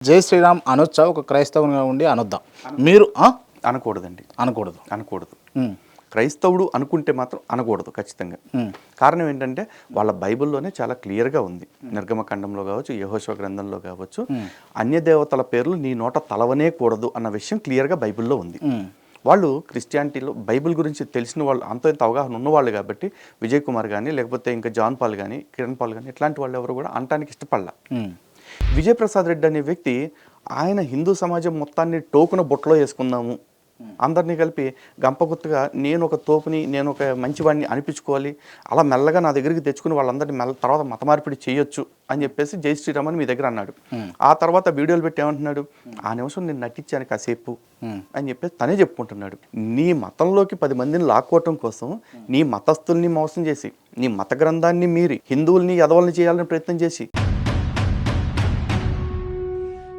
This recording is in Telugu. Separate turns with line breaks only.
జై శ్రీరామ్ అనొచ్చా? ఒక క్రైస్తవునిగా ఉండి అనొద్దా? మీరు
అనకూడదండి. అనకూడదు.
ఉమ్,
క్రైస్తవుడు అనుకుంటే మాత్రం అనకూడదు ఖచ్చితంగా.
ఉమ్,
కారణం ఏంటంటే వాళ్ళ బైబిల్లోనే చాలా క్లియర్గా ఉంది. నిర్గమకాండంలో కావచ్చు, యెహోషువ గ్రంథంలో కావచ్చు, అన్య దేవతల పేర్లు నీ నోట తలవనే కూడదు అన్న విషయం క్లియర్గా బైబిల్లో ఉంది.
ఉమ్,
వాళ్ళు క్రిస్టియానిటీలో బైబిల్ గురించి తెలిసిన వాళ్ళు, అంత ఇంత అవగాహన ఉన్నవాళ్ళు కాబట్టి విజయ్ కుమార్ కానీ, లేకపోతే ఇంకా జాన్ పాల్ కానీ, కిరణ్ పాల్ కానీ, ఇట్లాంటి వాళ్ళు ఎవరు కూడా అనటానికి ఇష్టపడలా.
ఉమ్,
విజయప్రసాద్ రెడ్డి అనే వ్యక్తి ఆయన హిందూ సమాజం మొత్తాన్ని టోకున బుట్టలో వేసుకుందాము, అందరినీ కలిపి గంపగుత్తగా నేను ఒక తోపుని, నేను ఒక మంచివాడిని అనిపించుకోవాలి, అలా మెల్లగా నా దగ్గరికి తెచ్చుకుని వాళ్ళందరినీ తర్వాత మత మార్పిడి చేయొచ్చు అని చెప్పేసి జై శ్రీరామ్ అని మీ దగ్గర అన్నాడు. ఆ తర్వాత వీడియోలు పెట్టి ఏమంటున్నాడు, ఆ నిమిషం నేను నటించాను కాసేపు అని చెప్పేసి తనే చెప్పుకుంటున్నాడు. నీ మతంలోకి 10 మందిని లాక్కోవటం కోసం నీ మతస్థుల్ని మోసం చేసి, నీ మత గ్రంథాన్ని మీరి హిందువుల్ని ఎదవల్ని చేయాలని ప్రయత్నం చేసి